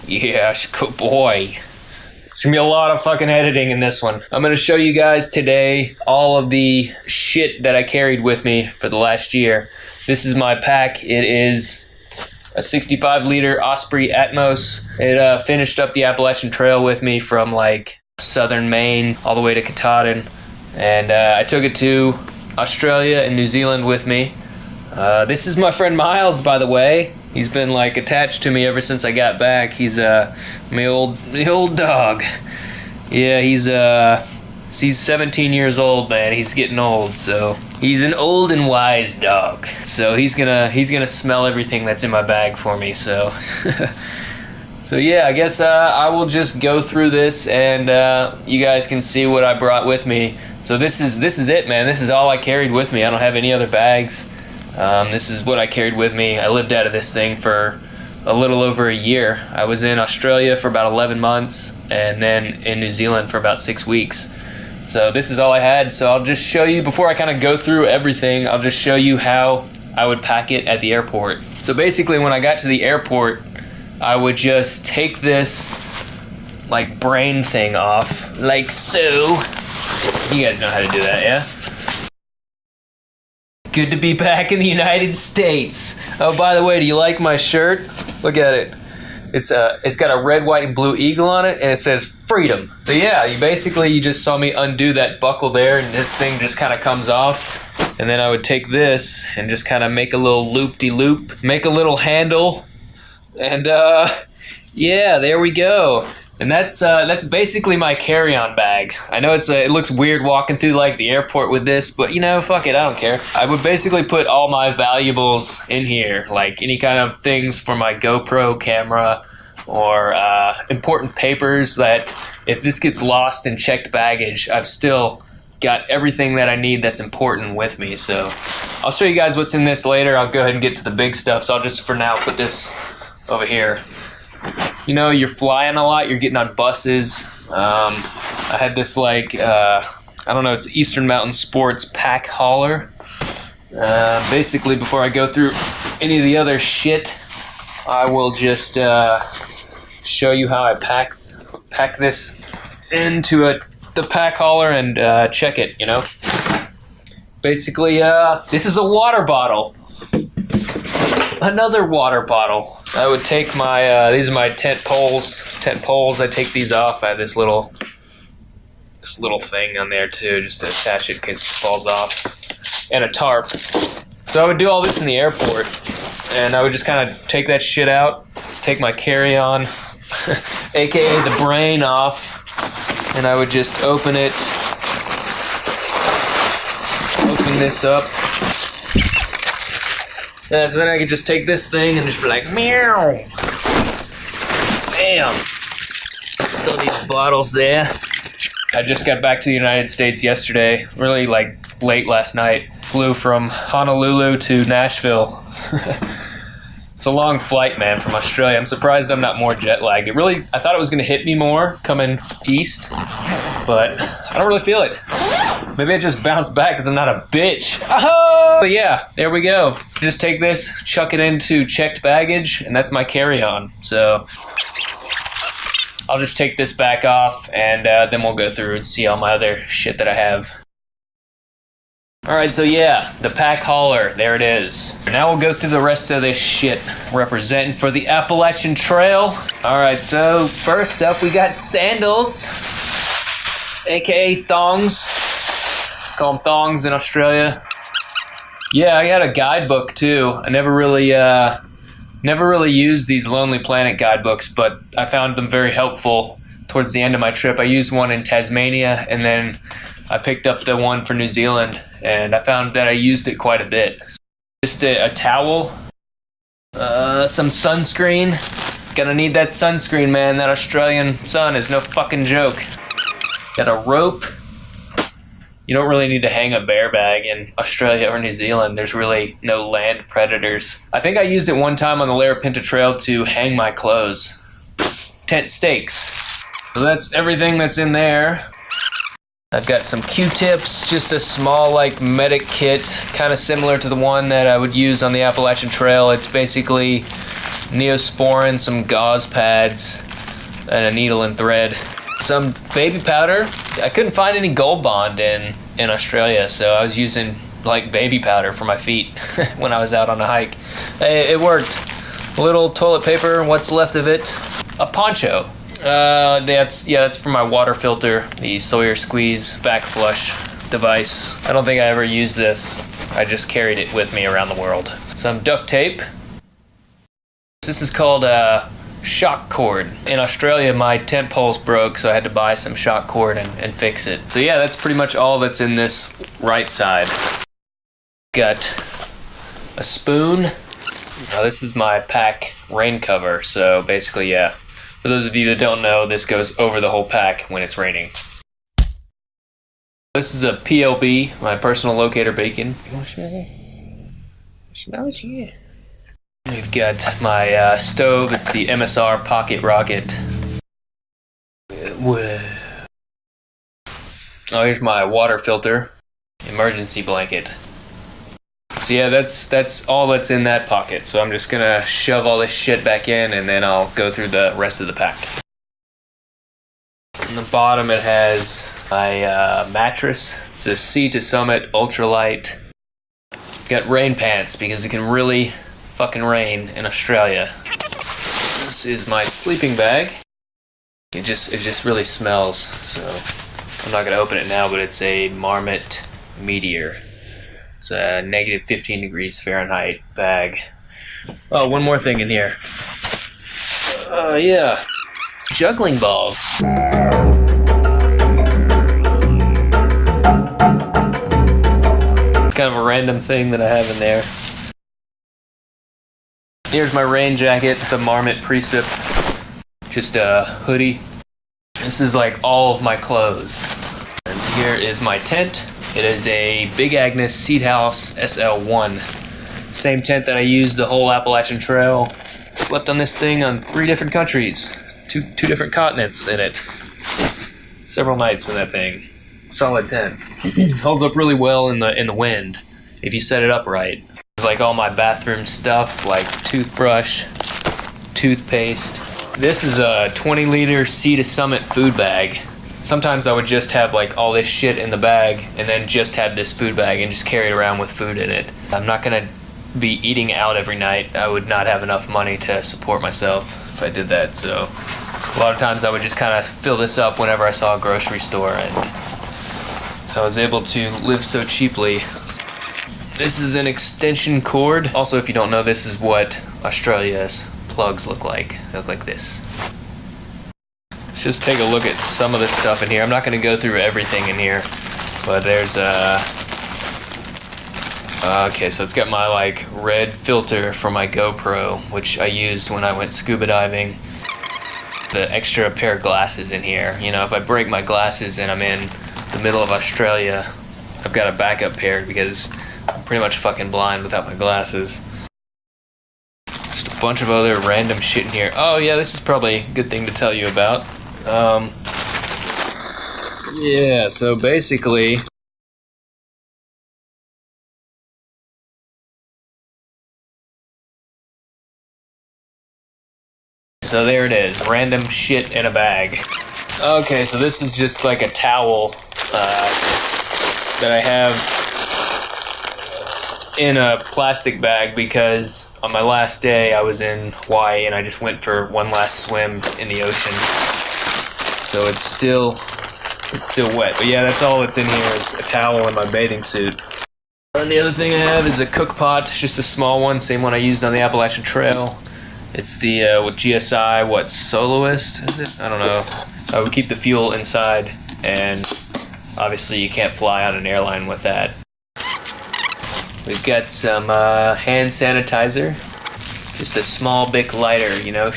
Yeah, good boy. There's gonna be a lot of fucking editing in this one. I'm gonna show you guys today all of the shit that I carried with me for the last year. This is my pack. It is a 65-liter Osprey Atmos. It finished up the Appalachian Trail with me from like southern Maine all the way to Katahdin. And I took it to Australia and New Zealand with me. This is my friend Miles, by the way. He's been like attached to me ever since I got back. He's my old dog. Yeah, he's 17 years old, man. He's getting old, so he's an old and wise dog. So he's gonna smell everything that's in my bag for me. So so yeah, I guess I will just go through this and you guys can see what I brought with me. So this is it, man. This is all I carried with me. I don't have any other bags. This is what I carried with me. I lived out of this thing for a little over a year. I was in Australia for about 11 months and then in New Zealand for about 6 weeks. So this is all I had. So I'll just show you, before I kind of go through everything, I'll just show you how I would pack it at the airport. So basically when I got to the airport, I would just take this like brain thing off, like so. You guys know how to do that, yeah? Good to be back in the United States. Oh, by the way, do you like my shirt? Look at it. It's got a red, white, and blue eagle on it, and it says freedom. So yeah, you just saw me undo that buckle there, and this thing just kind of comes off. And then I would take this and just kind of make a little loop-de-loop, make a little handle, and yeah, there we go. And that's basically my carry-on bag. I know it looks weird walking through like the airport with this, but you know, fuck it, I don't care. I would basically put all my valuables in here, like any kind of things for my GoPro camera or important papers that if this gets lost in checked baggage, I've still got everything that I need that's important with me. So I'll show you guys what's in this later. I'll go ahead and get to the big stuff. So I'll just for now put this over here. You know, you're flying a lot, you're getting on buses. I had this like, I don't know, it's Eastern Mountain Sports pack hauler. Basically, before I go through any of the other shit, I will just show you how I pack this into the pack hauler and check it, you know. Basically, this is a water bottle. Another water bottle. I would take my, these are my tent poles. I take these off. I have this little thing on there too, just to attach it in case it falls off. And a tarp. So I would do all this in the airport. And I would just kind of take that shit out, take my carry-on, aka the brain off, and I would just open this up. Yeah, so then I could just take this thing and just be like, meow. Bam. Throw these bottles there. I just got back to the United States yesterday, really like late last night. Flew from Honolulu to Nashville. It's a long flight, man, from Australia. I'm surprised I'm not more jet lagged. I thought it was gonna hit me more coming east, but I don't really feel it. Maybe I just bounced back because I'm not a bitch. Oh! But yeah, there we go. Just take this, chuck it into checked baggage, and that's my carry-on. So I'll just take this back off, and then we'll go through and see all my other shit that I have. Alright, so yeah, the pack hauler, there it is. Now we'll go through the rest of this shit, representing for the Appalachian Trail. Alright, so first up we got sandals, aka thongs. Call them thongs in Australia. Yeah, I got a guidebook too. I never really used these Lonely Planet guidebooks, but I found them very helpful towards the end of my trip. I used one in Tasmania, and then I picked up the one for New Zealand, and I found that I used it quite a bit. Just a towel, some sunscreen. Gonna need that sunscreen, man. That Australian sun is no fucking joke. Got a rope. You don't really need to hang a bear bag in Australia or New Zealand. There's really no land predators. I think I used it one time on the Larapinta Trail to hang my clothes. Tent stakes. So that's everything that's in there. I've got some Q-tips, just a small like medic kit, kind of similar to the one that I would use on the Appalachian Trail. It's basically Neosporin, some gauze pads, and a needle and thread. Some baby powder. I couldn't find any Gold Bond in Australia, so I was using like baby powder for my feet when I was out on a hike. It worked. A little toilet paper, what's left of it. A poncho. That's for my water filter, the Sawyer Squeeze back flush device. I don't think I ever used this. I just carried it with me around the world. Some duct tape. This is called shock cord. In Australia, my tent poles broke, so I had to buy some shock cord and fix it. So yeah, that's pretty much all that's in this right side. Got a spoon. Now this is my pack rain cover, so basically, yeah. For those of you that don't know, this goes over the whole pack when it's raining. This is a PLB, my personal locator beacon. You want to smell it? Smell it, yeah. We've got my stove. It's the MSR Pocket Rocket. Whoa. Oh, here's my water filter. Emergency blanket. So yeah, that's all that's in that pocket. So I'm just gonna shove all this shit back in, and then I'll go through the rest of the pack. On the bottom it has my mattress. It's a Sea to Summit ultralight. Got rain pants because it can really fucking rain in Australia. This is my sleeping bag. It just really smells, so I'm not gonna open it now, but it's a Marmot Meteor. It's a negative 15 degrees Fahrenheit bag. Oh, one more thing in here. Yeah. Juggling balls. Kind of a random thing that I have in there. Here's my rain jacket, the Marmot Precip. Just a hoodie. This is like all of my clothes. And here is my tent. It is a Big Agnes Seed House SL1. Same tent that I used the whole Appalachian Trail. Slept on this thing on 3 different countries. Two different continents in it. Several nights in that thing. Solid tent. Holds up really well in the wind if you set it up right. It's like all my bathroom stuff, like toothbrush, toothpaste. This is a 20-liter Sea to Summit food bag. Sometimes I would just have like all this shit in the bag and then just have this food bag and just carry it around with food in it. I'm not gonna be eating out every night. I would not have enough money to support myself if I did that. So a lot of times I would just kind of fill this up whenever I saw a grocery store, and so I was able to live so cheaply. This is an extension cord. Also, if you don't know, this is what Australia's plugs look like. They look like this. Let's just take a look at some of the stuff in here. I'm not going to go through everything in here, but there's okay, so it's got my like red filter for my GoPro, which I used when I went scuba diving. The extra pair of glasses in here. You know, if I break my glasses and I'm in the middle of Australia, I've got a backup pair because I'm pretty much fucking blind without my glasses. Just a bunch of other random shit in here. Oh yeah, this is probably a good thing to tell you about. Yeah, so basically, so there it is, random shit in a bag. Okay, so this is just like a towel that I have in a plastic bag because on my last day I was in Hawaii and I just went for one last swim in the ocean. So it's still wet. But yeah, that's all that's in here is a towel and my bathing suit. And the other thing I have is a cook pot, just a small one, same one I used on the Appalachian Trail. It's the with GSI, Soloist, is it? I don't know. I would keep the fuel inside, and obviously you can't fly on an airline with that. We've got some hand sanitizer, just a small Bic lighter, you know.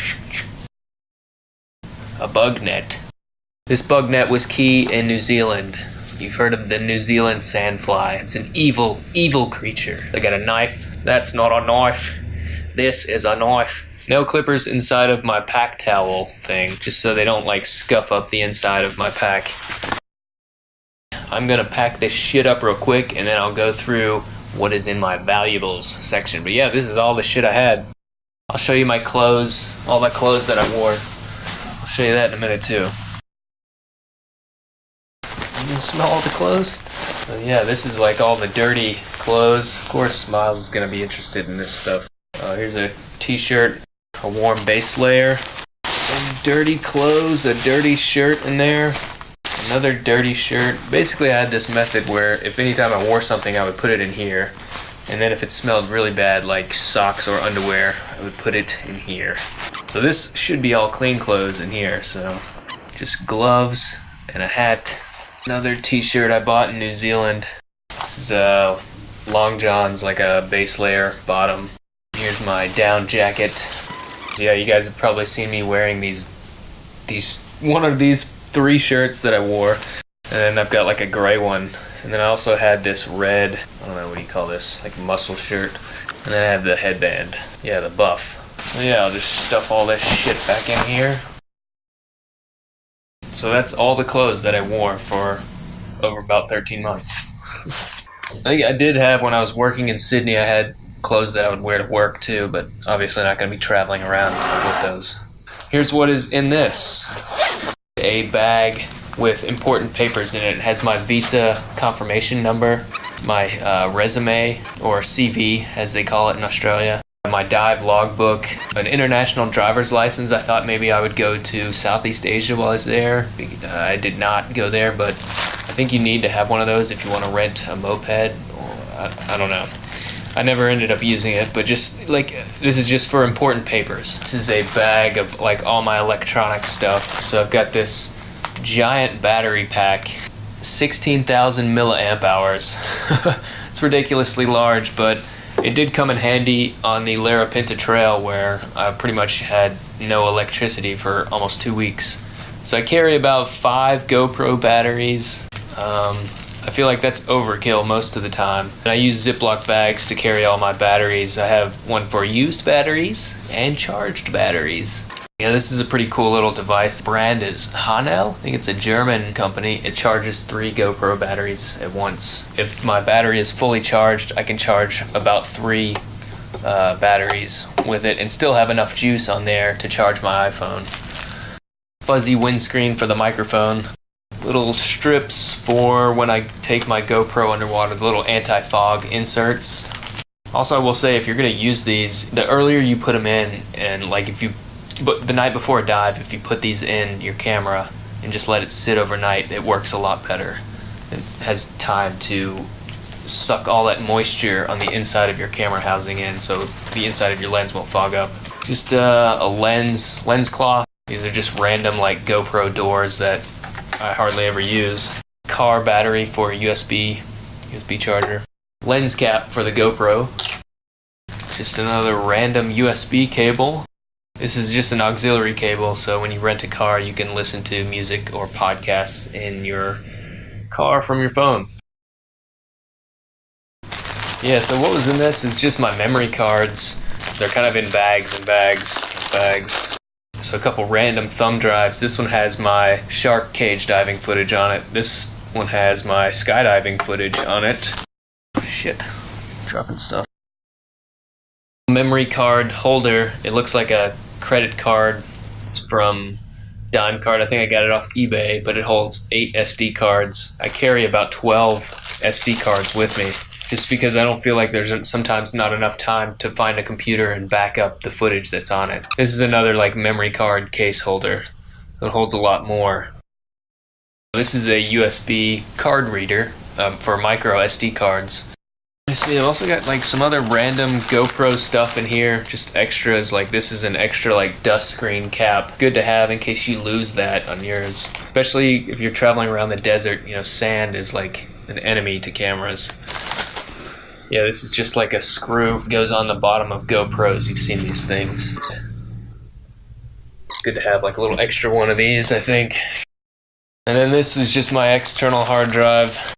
A bug net. This bug net was key in New Zealand. You've heard of the New Zealand sandfly. It's an evil, evil creature. They got a knife. That's not a knife. This is a knife. Nail clippers inside of my pack towel thing, just so they don't like scuff up the inside of my pack. I'm gonna pack this shit up real quick and then I'll go through what is in my valuables section. But yeah, this is all the shit I had. I'll show you my clothes, all my clothes that I wore. I'll show you that in a minute too. You can smell all the clothes? So yeah, this is like all the dirty clothes. Of course, Miles is gonna be interested in this stuff. Here's a t-shirt, a warm base layer, some dirty clothes, a dirty shirt in there, another dirty shirt. Basically, I had this method where if anytime I wore something, I would put it in here. And then if it smelled really bad, like socks or underwear, I would put it in here. So this should be all clean clothes in here. So just gloves and a hat. Another t-shirt I bought in New Zealand. This is long johns, like a base layer bottom. Here's my down jacket. Yeah, you guys have probably seen me wearing one of these 3 shirts that I wore. And then I've got like a gray one. And then I also had this red, I don't know, what do you call this? Like muscle shirt. And then I have the headband. Yeah, the buff. So yeah, I'll just stuff all this shit back in here. So that's all the clothes that I wore for over about 13 months. I did have, when I was working in Sydney, I had clothes that I would wear to work too, but obviously not going to be traveling around with those. Here's what is in this. A bag with important papers in it. It has my visa confirmation number, my resume, or CV as they call it in Australia, my dive logbook, an international driver's license. I thought maybe I would go to Southeast Asia while I was there. I did not go there, but I think you need to have one of those if you want to rent a moped. I don't know. I never ended up using it, but just like, this is just for important papers. This is a bag of like all my electronic stuff. So I've got this giant battery pack, 16,000 milliamp hours. It's ridiculously large, but it did come in handy on the Larapinta Trail where I pretty much had no electricity for almost 2 weeks. So I carry about 5 GoPro batteries. I feel like that's overkill most of the time. And I use Ziploc bags to carry all my batteries. I have one for used batteries and charged batteries. Yeah, this is a pretty cool little device. The brand is Hanel. I think it's a German company. It charges 3 GoPro batteries at once. If my battery is fully charged, I can charge about 3 batteries with it and still have enough juice on there to charge my iPhone. Fuzzy windscreen for the microphone. Little strips for when I take my GoPro underwater, the little anti-fog inserts. Also, I will say, if you're gonna use these, the earlier you put them in, and like but the night before a dive, if you put these in your camera and just let it sit overnight, it works a lot better. It has time to suck all that moisture on the inside of your camera housing in, so the inside of your lens won't fog up. Just a lens cloth. These are just random like GoPro doors that I hardly ever use. Car battery for a USB charger. Lens cap for the GoPro. Just another random USB cable. This is just an auxiliary cable, so when you rent a car, you can listen to music or podcasts in your car from your phone. Yeah, so what was in this is just my memory cards. They're kind of in bags and bags and bags. So a couple random thumb drives. This one has my shark cage diving footage on it. This one has my skydiving footage on it. Shit, dropping stuff. Memory card holder. It looks like a credit card. It's from Dime Card. I think I got it off eBay, but it holds 8 SD cards. I carry about 12 SD cards with me, just because I don't feel like there's sometimes not enough time to find a computer and back up the footage that's on it. This is another like memory card case holder. It holds a lot more. This is a USB card reader for micro SD cards. See, I've also got like some other random GoPro stuff in here, just extras. Like this is an extra like dust screen cap, good to have in case you lose that on yours, especially if you're traveling around the desert. You know, sand is like an enemy to cameras. Yeah, this is just like a screw, goes on the bottom of GoPros. You've seen these things. Good to have like a little extra one of these, I think. And then this is just my external hard drive.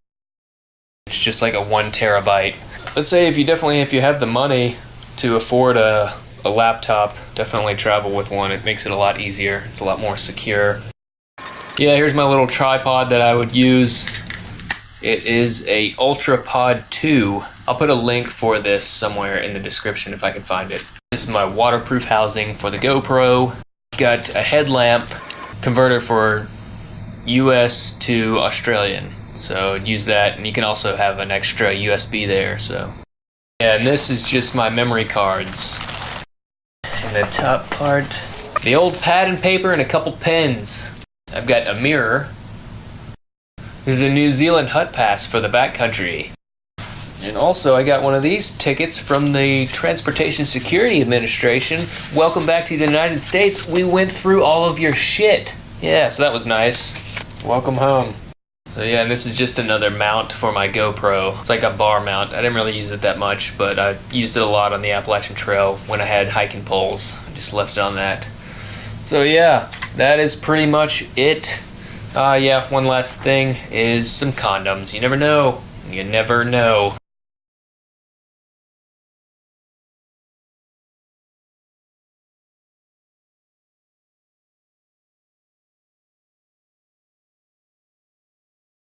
It's just like a 1 terabyte. Let's say if you have the money to afford a laptop, definitely travel with one. It makes it a lot easier. It's a lot more secure. Yeah, here's my little tripod that I would use. It is a UltraPod 2. I'll put a link for this somewhere in the description if I can find it. This is my waterproof housing for the GoPro. Got a headlamp converter for US to Australian. So use that, and you can also have an extra USB there. So yeah, and this is just my memory cards. And the top part, the old pad and paper and a couple pens. I've got a mirror. This is a New Zealand hut pass for the backcountry. And also I got one of these tickets from the Transportation Security Administration. Welcome back to the United States. We went through all of your shit. Yeah, so that was nice. Welcome home. So yeah, and this is just another mount for my GoPro. It's like a bar mount. I didn't really use it that much, but I used it a lot on the Appalachian Trail when I had hiking poles. I just left it on that. So yeah, that is pretty much it. Yeah, one last thing is some condoms. You never know. You never know.